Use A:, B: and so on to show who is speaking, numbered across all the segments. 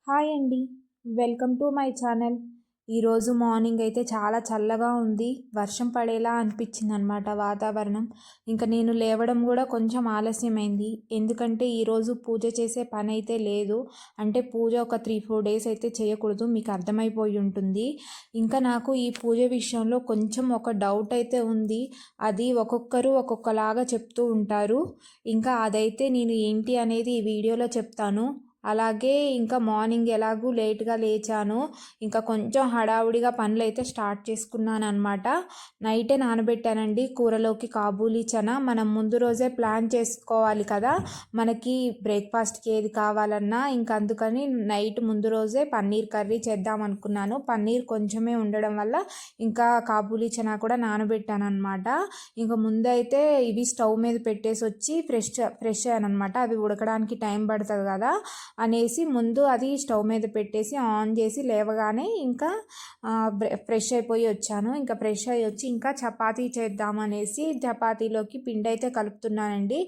A: Hi అండి. Welcome to my channel. ఈరోజు morning అయితే చాలా చల్లగా ఉంది. వర్షం పడేలా అనిపించిందనమాట వాతావరణం. ఇంకా నేను లేవడం కూడా కొంచెం ఆలస్యమైంది. ఎందుకంటే ఈరోజు పూజ చేసే పని అయితే లేదు. అంటే పూజ ఒక 3-4 డేస్ అయితే చేయకూడదు, మీకు అర్థమైపోయి ఉంటుంది. ఇంకా నాకు ఈ పూజ విషయంలో కొంచెం ఒక డౌట్ అయితే ఉంది. అది ఒక్కొక్కరు ఒక్కొక్కలాగా చెప్తూ ఉంటారు. ఇంకా అదైతే నేను ఏంటి అనేది ఈ వీడియోలో చెప్తాను. అలాగే ఇంకా మార్నింగ్ ఎలాగూ లేట్గా లేచాను, ఇంకా కొంచెం హడావుడిగా పనులు అయితే స్టార్ట్ చేసుకున్నాను అనమాట. నైటే నానబెట్టానండి కూరలోకి కాబూలీ చనా. మనం ముందు రోజే ప్లాన్ చేసుకోవాలి కదా మనకి బ్రేక్ఫాస్ట్కి ఏది కావాలన్నా. ఇంకా అందుకని నైట్ ముందు రోజే పన్నీర్ కర్రీ చేద్దాం అనుకున్నాను. పన్నీర్ కొంచెమే ఉండడం వల్ల ఇంకా కాబూలీ చనా కూడా నానబెట్టాను అనమాట. ఇంకా ముందైతే ఇవి స్టవ్ మీద పెట్టేసి వచ్చి ఫ్రెష్ అయ్యాను అనమాట. అవి ఉడకడానికి టైం పడుతుంది కదా అనేసి ముందు అది స్టవ్ మీద పెట్టేసి ఆన్ చేసి లేవగానే ఇంకా ఫ్రెష్ అయిపోయి వచ్చాను. ఇంకా ఫ్రెష్ అయ్యి వచ్చి ఇంకా చపాతీ చేద్దామనేసి చపాతీలోకి పిండి అయితే కలుపుతున్నానండి.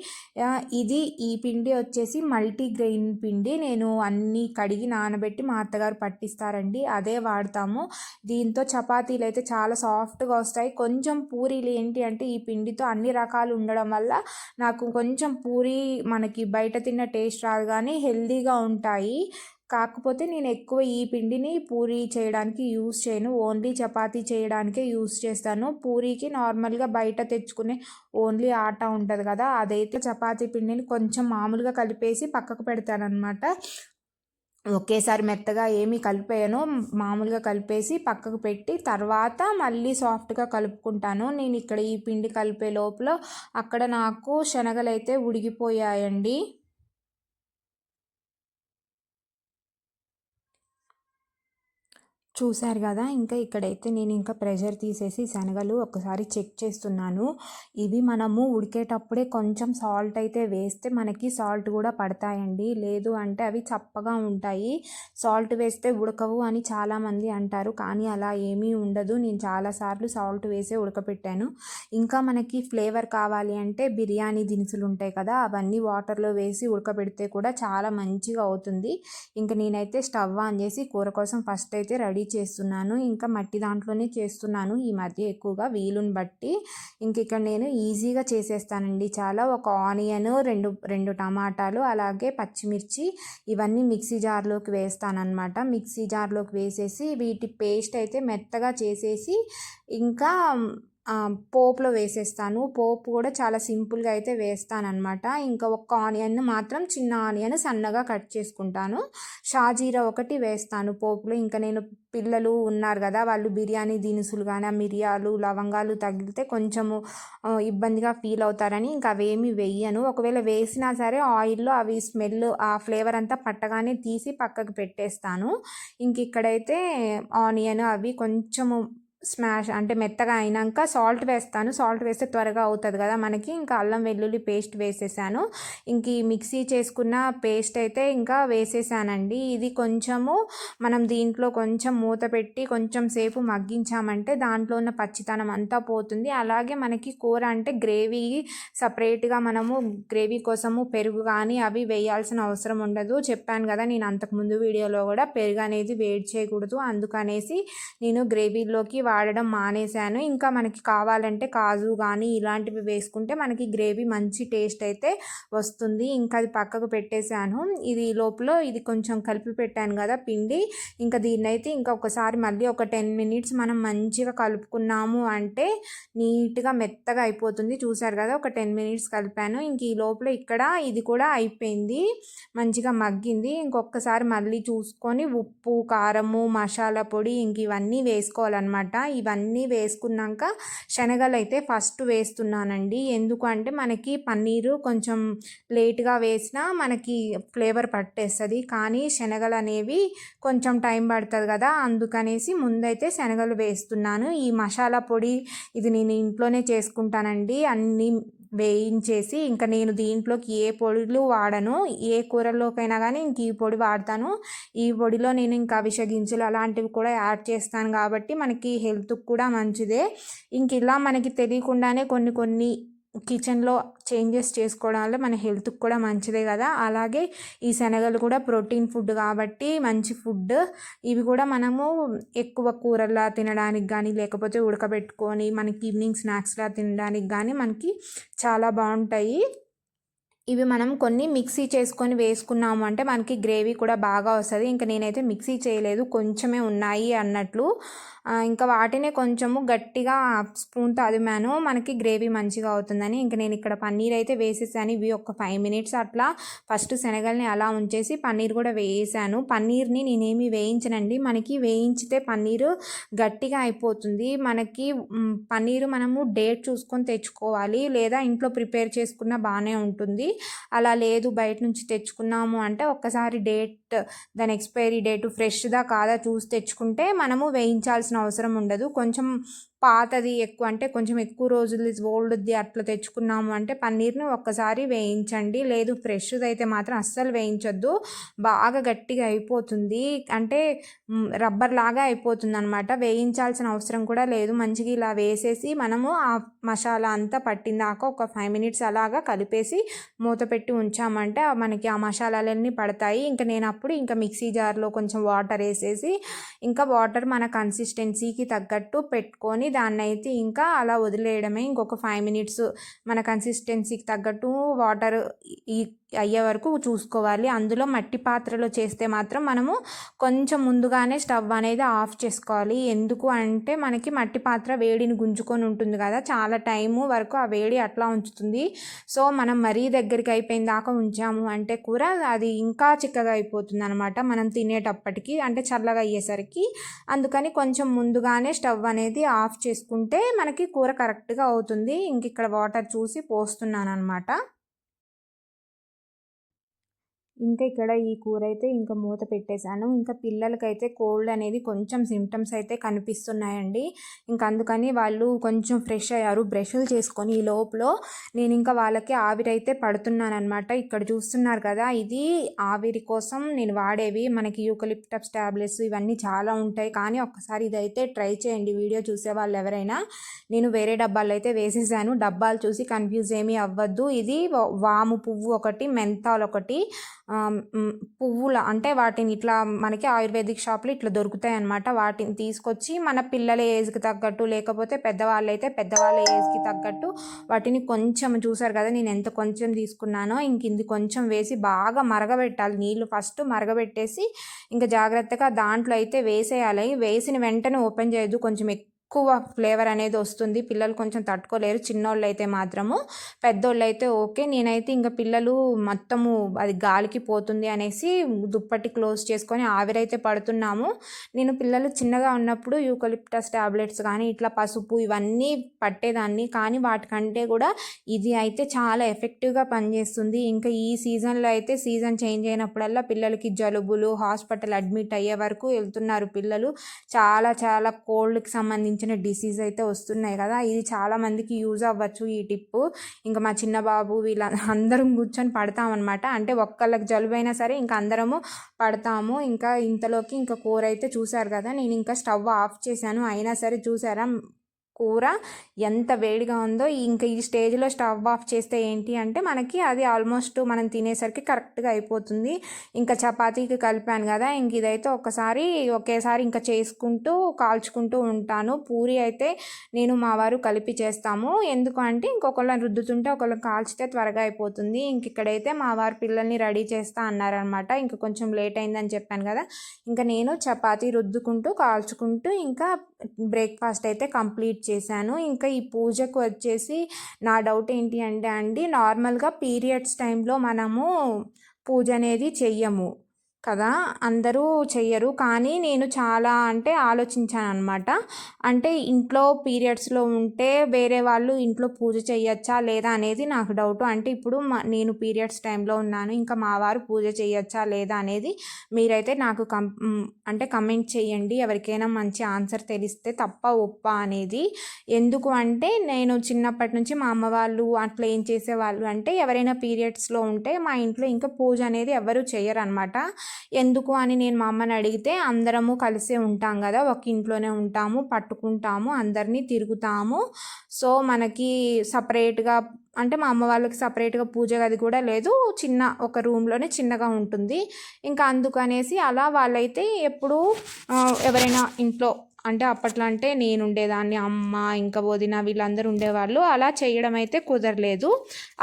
A: ఈ పిండి వచ్చేసి మల్టీగ్రెయిన్ పిండి. నేను అన్నీ కడిగి నానబెట్టి మా అత్తగారు పట్టిస్తారండి, అదే వాడతాము. దీంతో చపాతీలు అయితే చాలా సాఫ్ట్గా వస్తాయి. కొంచెం పూరీలు ఏంటి అంటే ఈ పిండితో అన్ని రకాలు ఉండడం వల్ల నాకు కొంచెం పూరి మనకి బయట తిన్న టేస్ట్ రాదు, కానీ హెల్దీగా ఉంటాయి. కాకపోతే నేను ఎక్కువ ఈ పిండిని పూరీ చేయడానికి యూస్ చేయను, ఓన్లీ చపాతీ చేయడానికే యూస్ చేస్తాను. పూరీకి నార్మల్గా బయట తెచ్చుకునే ఓన్లీ ఆటా ఉంటుంది కదా, అదైతే చపాతీ పిండిని కొంచెం మామూలుగా కలిపేసి పక్కకు పెడతానమాట. ఒకేసారి మెత్తగా ఏమీ కలిపేయను, మామూలుగా కలిపేసి పక్కకు పెట్టి తర్వాత మళ్ళీ సాఫ్ట్గా కలుపుకుంటాను. నేను ఇక్కడ ఈ పిండి కలిపే లోపల అక్కడ నాకు శనగలు అయితే ఉడికిపోయాయండి. చూశారు కదా, ఇంకా ఇక్కడైతే నేను ఇంకా ప్రెషర్ తీసేసి శనగలు ఒకసారి చెక్ చేస్తున్నాను. ఇవి మనము ఉడికేటప్పుడే కొంచెం సాల్ట్ అయితే వేస్తే మనకి సాల్ట్ కూడా పడతాయండి, లేదు అంటే అవి చప్పగా ఉంటాయి. సాల్ట్ వేస్తే ఉడకవు అని చాలామంది అంటారు, కానీ అలా ఏమీ ఉండదు. నేను చాలాసార్లు సాల్ట్ వేసే ఉడకపెట్టాను. ఇంకా మనకి ఫ్లేవర్ కావాలి అంటే బిర్యానీ దినుసులు ఉంటాయి కదా, అవన్నీ వాటర్లో వేసి ఉడకబెడితే కూడా చాలా మంచిగా అవుతుంది. ఇంకా నేనైతే స్టవ్ ఆన్ చేసి కూర కోసం ఫస్ట్ అయితే రెడీ చేస్తున్నాను. ఇంకా మట్టి దాంట్లోనే చేస్తున్నాను ఈ మధ్య ఎక్కువగా వీలుని బట్టి. ఇంక ఇక్కడ నేను ఈజీగా చేసేస్తానండి చాలా. ఒక ఆనియన్, రెండు టమాటాలు, అలాగే పచ్చిమిర్చి, ఇవన్నీ మిక్సీ జార్లోకి వేస్తానన్నమాట. మిక్సీ జార్లోకి వేసేసి వీటి పేస్ట్ అయితే మెత్తగా చేసేసి ఇంకా పోపులో వేసేస్తాను. పోపు కూడా చాలా సింపుల్గా అయితే వేస్తానన్నమాట. ఇంకా ఒక్క ఆనియన్ మాత్రం, చిన్న ఆనియన్ సన్నగా కట్ చేసుకుంటాను. షాజీరా ఒకటి వేస్తాను పోపులో. ఇంకా నేను పిల్లలు ఉన్నారు కదా, వాళ్ళు బిర్యానీ దినుసులు కానీ మిరియాలు, లవంగాలు తగిలితే కొంచెము ఇబ్బందిగా ఫీల్ అవుతారని ఇంకా అవేమి వేయను. ఒకవేళ వేసినా సరే ఆయిల్లో అవి స్మెల్, ఆ ఫ్లేవర్ అంతా పట్టగానే తీసి పక్కకు పెట్టేస్తాను. ఇంక ఇక్కడైతే ఆనియన్ అవి కొంచెము స్మాష్ అంటే మెత్తగా అయినాక సాల్ట్ వేస్తాను. సాల్ట్ వేస్తే త్వరగా అవుతుంది కదా మనకి. ఇంకా అల్లం వెల్లుల్లి పేస్ట్ వేసేసాను. ఇంక ఈ మిక్సీ చేసుకున్న పేస్ట్ అయితే ఇంకా వేసేసానండి. ఇది కొంచెము మనం దీంట్లో కొంచెం మూత పెట్టి కొంచెం సేపు మగ్గించామంటే దాంట్లో ఉన్న పచ్చితనం అంతా పోతుంది. అలాగే మనకి కూర అంటే గ్రేవీ సపరేట్గా మనము గ్రేవీ కోసము పెరుగు కానీ అవి వేయాల్సిన అవసరం ఉండదు. చెప్పాను కదా నేను అంతకుముందు వీడియోలో కూడా, పెరుగు అనేది వేడి చేయకూడదు, అందుకనేసి నేను గ్రేవీలోకి వాడడం మానేశాను. ఇంకా మనకి కావాలంటే కాజు కానీ ఇలాంటివి వేసుకుంటే మనకి గ్రేవీ మంచి టేస్ట్ అయితే వస్తుంది. ఇంకా అది పక్కకు పెట్టేశాను. ఇది లోపల ఇది కొంచెం కలిపి పెట్టాను కదా పిండి, ఇంకా దీన్నైతే ఇంకా ఒకసారి మళ్ళీ ఒక 10 minutes మనం మంచిగా కలుపుకున్నాము అంటే నీట్గా మెత్తగా అయిపోతుంది. చూసారు కదా, ఒక 10 minutes కలిపాను. ఇంక ఈ లోపల ఇక్కడ ఇది కూడా అయిపోయింది, మంచిగా మగ్గింది. ఇంకొకసారి మళ్ళీ చూసుకొని ఉప్పు, కారము, మసాలా పొడి ఇంక ఇవన్నీ వేసుకోవాలన్నమాట. ఇవన్నీ వేసుకున్నాక శనగలు అయితే ఫస్ట్ వేస్తున్నానండి. ఎందుకంటే మనకి పన్నీరు కొంచెం లేట్గా వేసినా మనకి ఫ్లేవర్ పట్టేస్తుంది, కానీ శనగలు అనేవి కొంచెం టైం పడుతుంది కదా, అందుకనేసి ముందైతే శనగలు వేస్తున్నాను. ఈ మసాలా పొడి ఇది నేను ఇంట్లోనే చేసుకుంటానండి, అన్నీ వేయించేసి. ఇంకా నేను దీంట్లోకి ఏ పొడులు వాడను, ఏ కూరల్లోకైనా కానీ ఇంక ఈ పొడి వాడతాను. ఈ పొడిలో నేను ఇంకా అవిసె గింజలు అలాంటివి కూడా యాడ్ చేస్తాను కాబట్టి మనకి హెల్త్కి కూడా మంచిదే. ఇంక ఇలా మనకి తెలియకుండానే కొన్ని కిచెన్లో చేంజెస్ చేసుకోవడం వల్ల మన హెల్త్కి కూడా మంచిదే కదా. అలాగే ఈ శనగలు కూడా ప్రోటీన్ ఫుడ్ కాబట్టి మంచి ఫుడ్. ఇవి కూడా మనము ఎక్కువ కూరల్లా తినడానికి కానీ లేకపోతే ఉడకబెట్టుకొని మనకి ఈవినింగ్ స్నాక్స్లా తినడానికి కానీ మనకి చాలా బాగుంటాయి. ఇవి మనం కొన్ని మిక్సీ చేసుకొని వేసుకున్నాము అంటే మనకి గ్రేవీ కూడా బాగా వస్తుంది. ఇంకా నేనైతే మిక్సీ చేయలేదు, కొంచెమే ఉన్నాయి అన్నట్లు. ఇంకా వాటినే కొంచెము గట్టిగా స్పూన్తో అదిమాను, మనకి గ్రేవీ మంచిగా అవుతుందని. ఇంకా నేను ఇక్కడ పన్నీర్ అయితే వేసేసాను. ఇవి ఒక 5 మినిట్స్ అట్లా ఫస్ట్ శనగల్ని అలా ఉంచేసి పన్నీర్ కూడా వేసాను. పన్నీర్ని నేనేమి వేయించనండి, మనకి వేయించితే పన్నీరు గట్టిగా అయిపోతుంది. మనకి పన్నీరు మనము డేట్ చూసుకొని తెచ్చుకోవాలి, లేదా ఇంట్లో ప్రిపేర్ చేసుకున్న బాగానే ఉంటుంది. అలా లేదు బయట నుంచి తెచ్చుకున్నాము అంటే ఒక్కసారి దాని ఎక్స్పైరీ డేటు ఫ్రెష్దా కాదా చూసి తెచ్చుకుంటే మనము వేయించాల్సిన అవసరం ఉండదు. కొంచెం పాతది ఎక్కువ అంటే కొంచెం ఎక్కువ రోజులు ఓల్డ్ది అట్లా తెచ్చుకున్నాము అంటే పన్నీర్ని ఒక్కసారి వేయించండి. లేదు ఫ్రెష్ది అయితే మాత్రం అస్సలు వేయించొద్దు, బాగా గట్టిగా అయిపోతుంది, అంటే రబ్బర్ లాగా అయిపోతుంది అనమాట. వేయించాల్సిన అవసరం కూడా లేదు. మంచిగా ఇలా వేసేసి మనము ఆ మసాలా అంతా పట్టిందాక ఒక 5 మినిట్స్ అలాగా కలిపేసి మూత పెట్టి ఉంచామంటే మనకి ఆ మసాలాలన్నీ పడతాయి. ఇంకా నేను అప్పుడు ఇంకా మిక్సీ జార్లో కొంచెం వాటర్ వేసేసి ఇంకా వాటర్ మన కన్సిస్టెన్సీకి తగ్గట్టు పెట్టుకొని దాన్ని అయితే ఇంకా అలా వదిలేయడమే. ఇంకొక 5 మినిట్స్ మన కన్సిస్టెన్సీకి తగ్గట్టు వాటర్ అయ్యే వరకు చూసుకోవాలి. అందులో మట్టి పాత్రలో చేస్తే మాత్రం మనము కొంచెం ముందుగానే స్టవ్ అనేది ఆఫ్ చేసుకోవాలి. ఎందుకు అంటే మనకి మట్టి పాత్ర వేడిని గుంజుకొని ఉంటుంది కదా, చాలా టైము వరకు ఆ వేడి అట్లా ఉంచుతుంది. సో మనం మరీ దగ్గరికి అయిపోయిన దాకా ఉంచాము అంటే కూర అది ఇంకా చిక్కగా అయిపోతుంది అనమాట మనం తినేటప్పటికి, అంటే చల్లగా అయ్యేసరికి. అందుకని కొంచెం ముందుగానే స్టవ్ అనేది ఆఫ్ చేసుకుంటే మనకి కూర కరెక్ట్గా అవుతుంది. ఇంక ఇక్కడ వాటర్ చూసి పోస్తున్నాను అనమాట. ఇంకా ఇక్కడ ఈ కూర అయితే ఇంకా మూత పెట్టేశాను. ఇంకా పిల్లలకైతే కోల్డ్ అనేది కొంచెం సిమ్టమ్స్ అయితే కనిపిస్తున్నాయండి. ఇంకా అందుకని వాళ్ళు కొంచెం ఫ్రెష్ అయ్యారు బ్రష్లు చేసుకొని. ఈ లోపల నేను ఇంకా వాళ్ళకి ఆవిరి అయితే పడుతున్నానమాట. ఇక్కడ చూస్తున్నారు కదా, ఇది ఆవిరి కోసం నేను వాడేవి. మనకి యూకలిప్టస్ టాబ్లెట్స్ ఇవన్నీ చాలా ఉంటాయి, కానీ ఒక్కసారి ఇదైతే ట్రై చేయండి వీడియో చూసే వాళ్ళు ఎవరైనా. నేను వేరే డబ్బాలు అయితే వేసేసాను, డబ్బాలు చూసి కన్ఫ్యూజ్ ఏమీ అవ్వద్దు. ఇది వాము పువ్వు ఒకటి, మెంతాల్ ఒకటి, పువ్వుల అంటే వాటిని ఇట్లా మనకి ఆయుర్వేదిక్ షాప్లో ఇట్లా దొరుకుతాయి అన్నమాట. వాటిని తీసుకొచ్చి మన పిల్లల ఏజ్కి తగ్గట్టు లేకపోతే పెద్దవాళ్ళైతే పెద్దవాళ్ళ ఏజ్కి తగ్గట్టు వాటిని కొంచెం, చూసారు కదా నేను ఎంత కొంచెం తీసుకున్నానో, ఇంక ఇది కొంచెం వేసి బాగా మరగబెట్టాలి. నీళ్ళు ఫస్ట్ మరగబెట్టేసి ఇంకా జాగ్రత్తగా దాంట్లో అయితే వేసేయాలి. వేసిన వెంటనే ఓపెన్ చేయొద్దు, కొంచెం ఎక్కువ ఫ్లేవర్ అనేది వస్తుంది, పిల్లలు కొంచెం తట్టుకోలేరు. చిన్నోళ్ళు అయితే మాత్రము, పెద్దోళ్ళు అయితే ఓకే. నేనైతే ఇంకా పిల్లలు మొత్తము అది గాలికి పోతుంది అనేసి దుప్పటి క్లోజ్ చేసుకొని ఆవిరైతే పడుతున్నాము. నేను పిల్లలు చిన్నగా ఉన్నప్పుడు యూకలిప్టస్ టాబ్లెట్స్ కానీ ఇట్లా పసుపు ఇవన్నీ పట్టేదాన్ని, కానీ వాటికంటే కూడా ఇది అయితే చాలా ఎఫెక్టివ్గా పనిచేస్తుంది. ఇంకా ఈ సీజన్లో అయితే సీజన్ చేంజ్ అయినప్పుడల్లా పిల్లలకి జలుబులు, హాస్పిటల్ అడ్మిట్ అయ్యే వరకు వెళ్తున్నారు పిల్లలు. చాలా చాలా కోల్డ్కి సంబంధించిన డిసీజ్ అయితే వస్తున్నాయి కదా. ఇది చాలా మందికి యూజ్ అవ్వచ్చు ఈ టిప్పు. ఇంకా మా చిన్న బాబు వీళ్ళ అందరం కూర్చొని పడతామన్నమాట. అంటే ఒక్కళ్ళకి జలుబు అయినా సరే ఇంకా అందరము పడతాము. ఇంకా ఇంతలోకి ఇంకా కూర అయితే చూసారు కదా, నేను ఇంకా స్టవ్ ఆఫ్ చేశాను. అయినా సరే చూసారా కూర ఎంత వేడిగా ఉందో. ఇంకా ఈ స్టేజ్లో స్టవ్ ఆఫ్ చేస్తే ఏంటి అంటే మనకి అది ఆల్మోస్ట్ మనం తినేసరికి కరెక్ట్గా అయిపోతుంది. ఇంకా చపాతీకి కలిపాను కదా, ఇంక ఇదైతే ఒకేసారి ఇంకా చేసుకుంటూ కాల్చుకుంటూ ఉంటాను. పూరి అయితే నేను మా వారు కలిపి చేస్తాము. ఎందుకు అంటే ఇంకొకళ్ళని రుద్దుతుంటే ఒకళ్ళని కాల్చితే త్వరగా అయిపోతుంది. ఇంక ఇక్కడైతే మా వారు పిల్లల్ని రెడీ చేస్తా అన్నారనమాట. ఇంకా కొంచెం లేట్ అయిందని చెప్పాను కదా, ఇంకా నేను చపాతీ రుద్దుకుంటూ కాల్చుకుంటూ ఇంకా బ్రేక్ఫాస్ట్ అయితే కంప్లీట్ చేశాను. ఇంకా ఈ పూజకు వచ్చేసి నా డౌట్ ఏంటి అంటే అండి, నార్మల్గా పీరియడ్స్ టైంలో మనము పూజ అనేది చెయ్యము కదా, అందరూ చెయ్యరు. కానీ నేను చాలా అంటే ఆలోచించాను అనమాట. అంటే ఇంట్లో పీరియడ్స్లో ఉంటే వేరే వాళ్ళు ఇంట్లో పూజ చేయొచ్చా లేదా అనేది నాకు డౌట్. అంటే ఇప్పుడు నేను పీరియడ్స్ టైంలో ఉన్నాను, ఇంకా మా వారు పూజ చేయొచ్చా లేదా అనేది మీరైతే నాకు అంటే కమెంట్ చేయండి. ఎవరికైనా మంచి ఆన్సర్ తెలిస్తే తప్ప ఒప్ప అనేది. ఎందుకు అంటే నేను చిన్నప్పటి నుంచి మా అమ్మ వాళ్ళు అట్లా ఏం చేసేవాళ్ళు అంటే ఎవరైనా పీరియడ్స్లో ఉంటే మా ఇంట్లో ఇంకా పూజ అనేది ఎవరు చేయరు అనమాట. ఎందుకు అని నేను మా అమ్మని అడిగితే, అందరము కలిసే ఉంటాం కదా, ఒక ఇంట్లోనే ఉంటాము, పట్టుకుంటాము, అందరినీ తిరుగుతాము. సో మనకి సపరేట్గా అంటే మా అమ్మ వాళ్ళకి సపరేట్గా పూజ గది కూడా లేదు, చిన్న ఒక రూమ్లోనే చిన్నగా ఉంటుంది. ఇంకా అందుకనేసి అలా వాళ్ళైతే ఎప్పుడూ ఎవరైనా ఇంట్లో అంటే అప్పట్లో అంటే నేను ఉండేదాన్ని, అమ్మ ఇంకా వదిన వీళ్ళందరూ ఉండేవాళ్ళు. అలా చేయడం అయితే కుదరలేదు.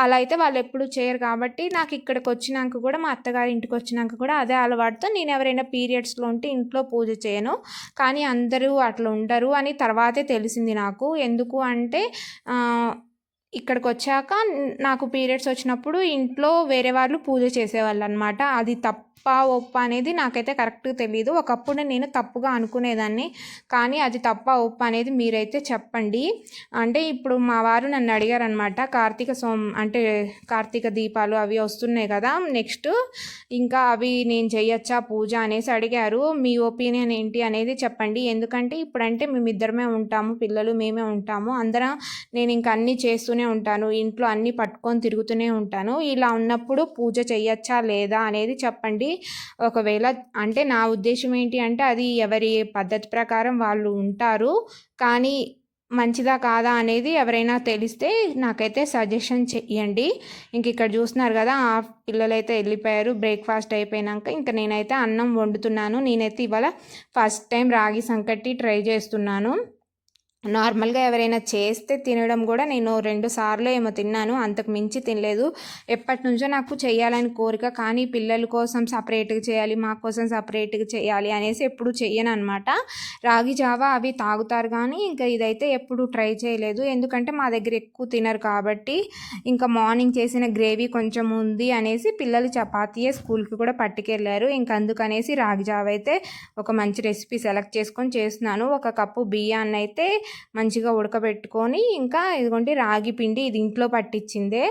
A: అలా అయితే వాళ్ళు ఎప్పుడు చేయరు కాబట్టి నాకు ఇక్కడికి వచ్చినాక కూడా, మా అత్తగారి ఇంటికి వచ్చినాక కూడా అదే అలవాటుతో నేను ఎవరైనా పీరియడ్స్లో ఉంటే ఇంట్లో పూజ చేయను. కానీ అందరూ అట్లా ఉండరు అని తర్వాతే తెలిసింది నాకు. ఎందుకు అంటే ఇక్కడికి వచ్చాక నాకు పీరియడ్స్ వచ్చినప్పుడు ఇంట్లో వేరే వాళ్ళు పూజ చేసేవాళ్ళు అనమాట. అది ఒప్ప అనేది నాకైతే కరెక్ట్గా తెలియదు. ఒకప్పుడు నేను తప్పుగా అనుకునేదాన్ని, కానీ అది ఒప్ప అనేది మీరైతే చెప్పండి. అంటే ఇప్పుడు మా వారు నన్ను అడిగారనమాట, అంటే కార్తీక దీపాలు అవి వస్తున్నాయి కదా నెక్స్ట్, ఇంకా అవి నేను చేయొచ్చా పూజ అనేసి అడిగారు. మీ ఒపీనియన్ ఏంటి అనేది చెప్పండి. ఎందుకంటే ఇప్పుడంటే మేమిద్దరమే ఉంటాము, పిల్లలు మేమే ఉంటాము, అందరం నేను ఇంకా అన్నీ చేస్తూనే ఉంటాను, ఇంట్లో అన్నీ పట్టుకొని తిరుగుతూనే ఉంటాను. ఇలా ఉన్నప్పుడు పూజ చేయొచ్చా లేదా అనేది చెప్పండి. ఒకవేళ అంటే నా ఉద్దేశం ఏంటి అంటే అది ఎవరి పద్ధతి ప్రకారం వాళ్ళు ఉంటారు, కానీ మంచిదా కాదా అనేది ఎవరైనా తెలిస్తే నాకైతే సజెషన్ చెయ్యండి. ఇంక ఇక్కడ చూస్తున్నారు కదా, ఆ పిల్లలైతే వెళ్ళిపోయారు. బ్రేక్ఫాస్ట్ అయిపోయినాక ఇంకా నేనైతే అన్నం వండుతున్నాను. నేనైతే ఇవాళ ఫస్ట్ టైం రాగి సంకటి ట్రై చేస్తున్నాను. నార్మల్గా ఎవరైనా చేస్తే తినడం కూడా నేను 2 సార్లు ఏమో తిన్నాను, అంతకు మించి తినలేదు. ఎప్పటి నుంచో నాకు చేయాలని కోరిక, కానీ పిల్లల కోసం సపరేట్గా చేయాలి, మా కోసం సపరేట్గా చేయాలి అనేసి ఎప్పుడు చెయ్యను అనమాట. రాగి జావా అవి తాగుతారు కానీ ఇంకా ఇదైతే ఎప్పుడు ట్రై చేయలేదు. ఎందుకంటే మా దగ్గర ఎక్కువ తినరు కాబట్టి. ఇంకా మార్నింగ్ చేసిన గ్రేవీ కొంచెం ఉంది అనేసి పిల్లలు చపాతీయే స్కూల్కి కూడా పట్టుకెళ్ళారు. ఇంకా అందుకనేసి రాగి జావా అయితే ఒక మంచి రెసిపీ సెలెక్ట్ చేసుకొని చేస్తున్నాను. 1 కప్పు బియ్యాన్ని అయితే మంచిగా ఉడకబెట్టుకొని, ఇంకా ఇదిగోండి రాగి పిండి, ఇది ఇంట్లో పట్టించిందే,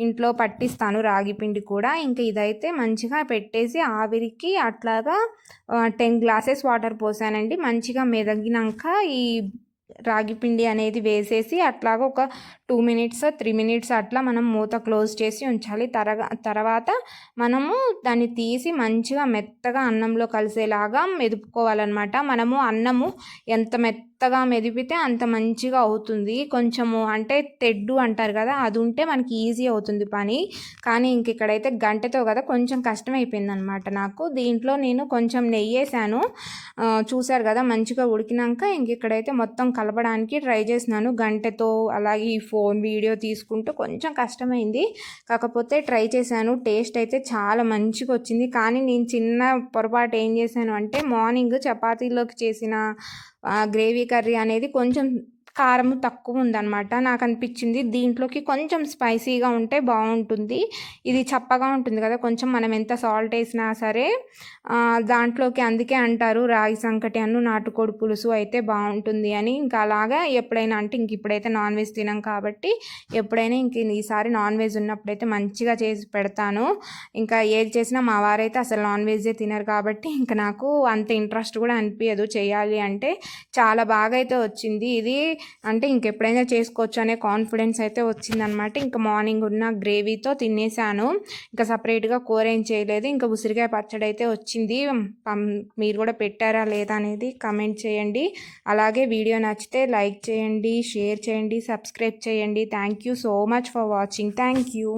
A: ఇంట్లో పట్టిస్తాను రాగి పిండి కూడా. ఇంకా ఇదైతే మంచిగా పెట్టేసి ఆవిరికి అట్లాగా 10 గ్లాసెస్ వాటర్ పోసానండి. మంచిగా మెదగినాక ఈ రాగి పిండి అనేది వేసేసి అట్లాగా ఒక 2 మినిట్స్ 3 మినిట్స్ అట్లా మనం మూత క్లోజ్ చేసి ఉంచాలి. తర్వాత మనము దాన్ని తీసి మంచిగా మెత్తగా అన్నంలో కలిసేలాగా మెదుపుకోవాలన్నమాట. మనము అన్నము ఎంత మెత్తగా మెదిపితే అంత మంచిగా అవుతుంది. కొంచెము అంటే తెడ్డు అంటారు కదా, అది ఉంటే మనకి ఈజీ అవుతుంది పని. కానీ ఇంక ఇక్కడైతే గంటెతో కదా కొంచెం కష్టమైపోయింది అనమాట నాకు. దీంట్లో నేను కొంచెం నెయ్యి వేసాను, చూసారు కదా మంచిగా ఉడికినాక. ఇంక ఇక్కడైతే మొత్తం కలపడానికి ట్రై చేసినాను గంటెతో. అలాగే ఈ ఫోన్ వీడియో తీసుకుంటూ కొంచెం కష్టమైంది, కాకపోతే ట్రై చేశాను. టేస్ట్ అయితే చాలా మంచిగా వచ్చింది. కానీ నేను చిన్న పొరపాటు ఏం చేశాను అంటే, మార్నింగ్ చపాతీలోకి చేసిన గ్రేవీ కర్రీ అనేది కొంచెం కారం తక్కువ ఉందన్నమాట. నాకు అనిపించింది దీంట్లోకి కొంచెం స్పైసీగా ఉంటే బాగుంటుంది. ఇది చప్పగా ఉంటుంది కదా కొంచెం, మనం ఎంత సాల్ట్ వేసినా సరే దాంట్లోకి. అందుకే అంటారు రాగి సంకటి నాటుకోడి పులుసు అయితే బాగుంటుంది అని. ఇంకా అలాగా ఎప్పుడైనా అంటే ఇంక ఇప్పుడైతే నాన్ వెజ్ తినాం కాబట్టి ఎప్పుడైనా ఇంక ఈసారి నాన్ వెజ్ ఉన్నప్పుడైతే మంచిగా చేసి పెడతాను. ఇంకా ఏది చేసినా మా వారైతే అసలు నాన్ వెజ్జే తినరు కాబట్టి ఇంకా నాకు అంత ఇంట్రెస్ట్ కూడా అనిపించదు చేయాలి అంటే. చాలా బాగా అయితే వచ్చింది ఇది, అంటే ఇంకెప్పుడైనా చేసుకోవచ్చు అనే కాన్ఫిడెన్స్ అయితే వచ్చిందనమాట. ఇంకా మార్నింగ్ ఉన్న గ్రేవీతో తినేసాను. ఇంకా సపరేట్గా కూర ఏం చేయలేదు. ఇంకా ఉసిరికాయ పచ్చడి అయితే వచ్చింది. మీరు కూడా పెట్టారా లేదా అనేది కమెంట్ చేయండి. అలాగే వీడియో నచ్చితే లైక్ చేయండి, షేర్ చేయండి, సబ్స్క్రైబ్ చేయండి. Thank you so much for watching. Thank you.